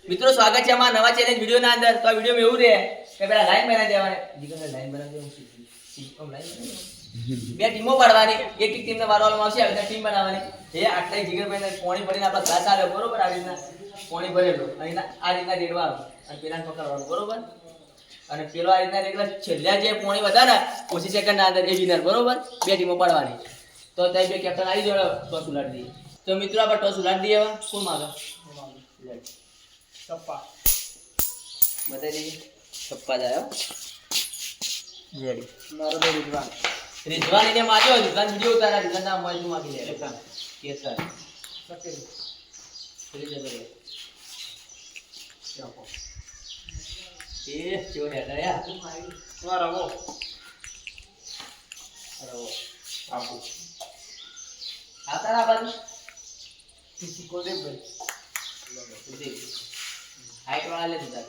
મિત્રો સ્વાગત છે અમારા નવા ચેલેન્જ વિડિયો ના અંદર. તો આ વિડિયો માં એવું રહે કે પેલા લાઈન બનાવી દેવાની, દીકરાને લાઈન બનાવી દેવું, સીધું લાઈન બનાવી બે ટીમો પાડવાની, એક એક ટીમને વારવામાં આવશે, આવી ટીમ બનાવવાની. એ આટલા જીગરભાઈને પાણી ભરીને આપણા ગ્લાસ આવે બરોબર, આવી રીતના પાણી ભરેલું અને આ રીતના રેડવાનું અને પેલાને પકડવાનું બરોબર. અને પેલો આ રીતના રેડવા છેલ્લા જે પાણી વધારે ઓછી સેકન્ડ ના અંદર એ વિનર બરોબર. બે ટીમો પાડવાની. તો ત્યાં બે કેપ્ટન આવી જોડે ટોસ ઉલાડી દઈએ. તો મિત્રો આપણે ટોસ ઉલાડી દઈએ. કોણ માગે? છપ્પા બતાવી દઈએ. છપ્પા જાય રેડી. મારો તો રિઝવાન રિઝવાન એને માર્યો. રિઝવાન વિડિયો ઉતારા. રિઝવાન નામ મોય તું માગી લે કેસર સકે ફરી જતો રે ચાપો એ જો હેડા યાર મારો વો અરે આપો આતારા બાજુ કિસી કો દે ભાઈ દે હાઈટ વાળા લે દીધા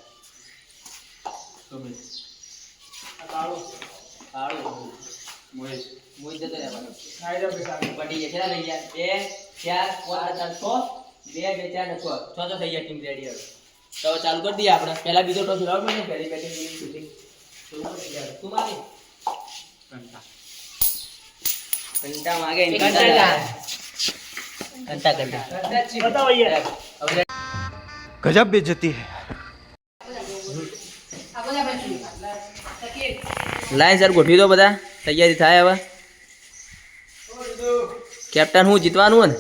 તો મે આ કાળો કાળો મોય મોય જતો રે બાજુ સાઈડ બેઠા પડી ગયા. કેટલા લઈ ગયા? 2 4 5 6 2 2 4 6 6 તો થઈ ગયા. ટીમ રેડી હવે તો ચાલુ કરી દઈએ આપણે. પહેલા બીજો ટોસ લાવવાનો ને પહેલી બેટિંગ શૂટિંગ શરૂ કરી દઈએ. તું માગે કંટા માગે કંટા બતાવો યાર. गजब बेइज्जती है. લાઈન સર ગોઠવી દો બધા. તૈયારી થાય હવે. કેપ્ટન હું જીતવાનું હે ને?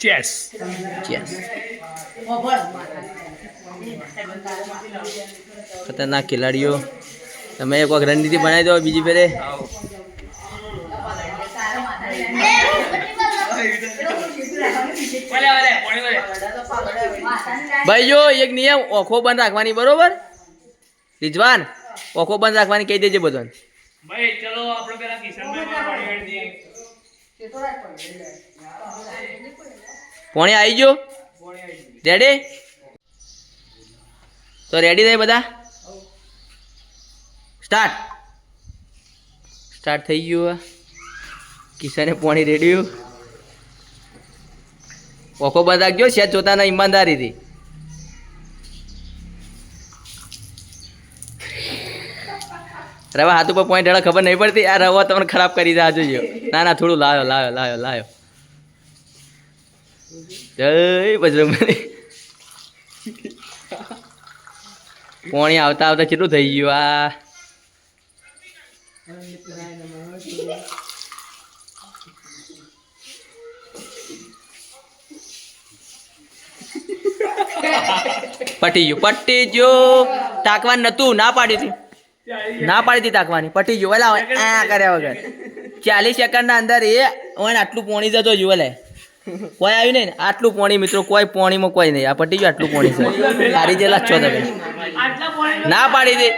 चेस. ચેસ ખતરનાક ખેલાડીઓ. તમે એક વખત રણનીતિ બનાવી દો બીજી ફેરે. ભાઈ જો એક નિયમ ઓખો બંધ રાખવાની બરોબર. રિઝવાન ઓખો બંધ રાખવાની કહી દેજે બધાને. भाई चलो આપણે પેલા કિશનભાઈ માં પાણી રેડી દઈએ. પોણી આવી ગયો. રેડી? તો રેડી થઈ બધા? સ્ટાર્ટ સ્ટાર્ટ થઈ ગયું. કિશને પોણી રેડ્યું. ઓખો બંધ રાખજો. સેટ જોતા ના ઈમાનદારીથી. રવા હાથ ઉપર પોઈન્ટ ખબર નહીં પડતી. આ રવા તમને ખરાબ કરી દે. જોજો. ના ના થોડું લાયો લાયો લાયો લાયો. જય બજરંગબલી. પોણી આવતા આવતા કેટલું થઈ ગયું આ. પટી ગયું. ટાંકવાનું નતું. ના પાડી હતી. ના પાડી હતી ટાંકવાની. પટી ગયું. વેલા આ કર્યા વગર 40 સેકન્ડના અંદર એ ઓને આટલું પોણી જતો જુઓ. લે કોઈ આવ્યું નહીં ને આટલું પોણી. મિત્રો કોઈ પોણીમાં કોઈ નહીં. આ પટી ગયું. આટલું પોણી છે. હારી જેલા છો તમે. ના પાડી દે.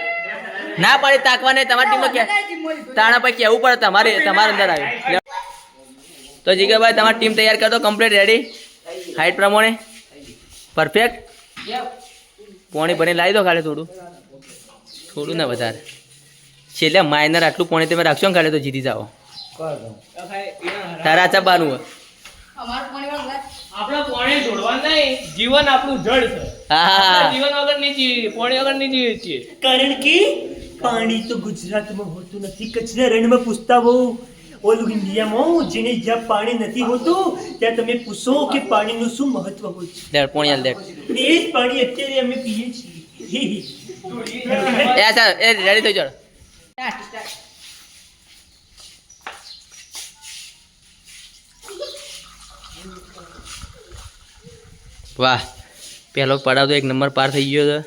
ના પાડી ટાંકવાને. તમારી ટીમમાં કે તાણા પછી કહેવું પડે તમારે. તમારા અંદર આવ્યું તો જીગરભાઈ તમારી ટીમ તૈયાર કરતો કમ્પ્લીટ રેડી હાઈટ પ્રમાણે પરફેક્ટ. પોણી ભરીને લાવી દો ખાલી. થોડું ને વધારે. છેલ્લે માઇનર આટલું પોણી તમે રાખશો ને ખાલી તો જીતી જાઓ. તારા ચબાનું હોય. આપણા પાણી છોડવા નહીં. જીવન આપણું જળ છે. હા જીવન વગર નહીં જીવીએ. પાણી વગર નહીં જીવીએ છીએ. કારણ કે પાણી તો ગુજરાતમાં હોતું નથી. કચ્છના રણમાં પૂછતા હો. ઓલું ઇન્ડિયામાં જેને જ્યાં પાણી નથી હોતું ત્યાં તમે પૂછો કે પાણીનું શું મહત્વ હોય છે. લે પોણી હાલ દે. અને એ જ પાણી અત્યારે અમે પીએ છીએ. એ સર એ રેડી થઈ જાઓ. વાહ પહેલો પડાવ તો 1 નંબર પાર થઈ ગયો છે.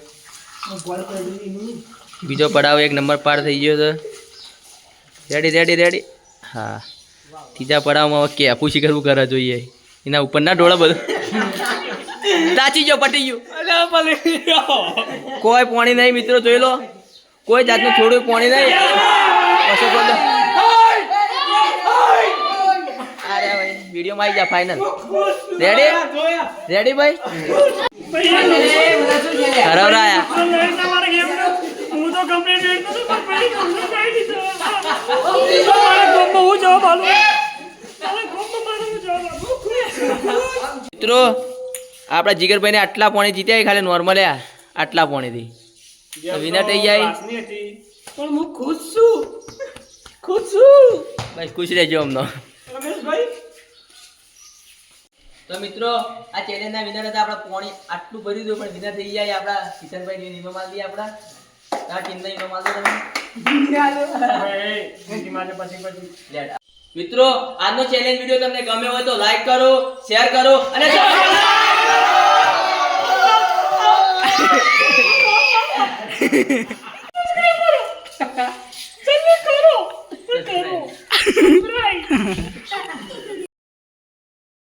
બીજો પડાવ 1 નંબર પાર થઈ ગયો છે. Ready ready ready. હા ત્રીજા પડાવમાં હવે કે પૂછી કરવું કરે જોઈએ. એના ઉપર ના ડોળા બધું તાચી ગયો. પટી ગયું. કોઈ પાણી નહીં મિત્રો. જોઈ લો કોઈ જાતનું થોડું પાણી નહીં. અરે ભાઈ વિડીયોમાં આવી જા ફાઇનલ. રેડી રેડી ભાઈ. હરાવરાયા. હું તો કમ્પ્લીટ રેડ તો પણ કમ્પ્લીટ આવી દીધો. હું જવાબ આલો. મિત્રો આપણા જીગરભાઈને આટલા પોણી જીત્યા ખાલી નોર્મલ આટલા પોણીથી વિનર થઈ જાય વાસની હતી. પણ હું ખુશ છું બસ ખુશ રહેજો અમનો રમેશભાઈ. તો મિત્રો આ ચેલેન્જના વિનર હતા આપણા પોણી આટલું ભર્યું હતું પણ વિનર થઈ જાય આપણા કિશનભાઈ ઇનામ આલ દઈએ આપણા આ ટીમને ઇનામ આલ દો તમે બીજી મારે પછી લેટ. મિત્રો આજનો ચેલેન્જ વિડિયો તમને ગમ્યો હોય તો લાઈક કરો શેર કરો અને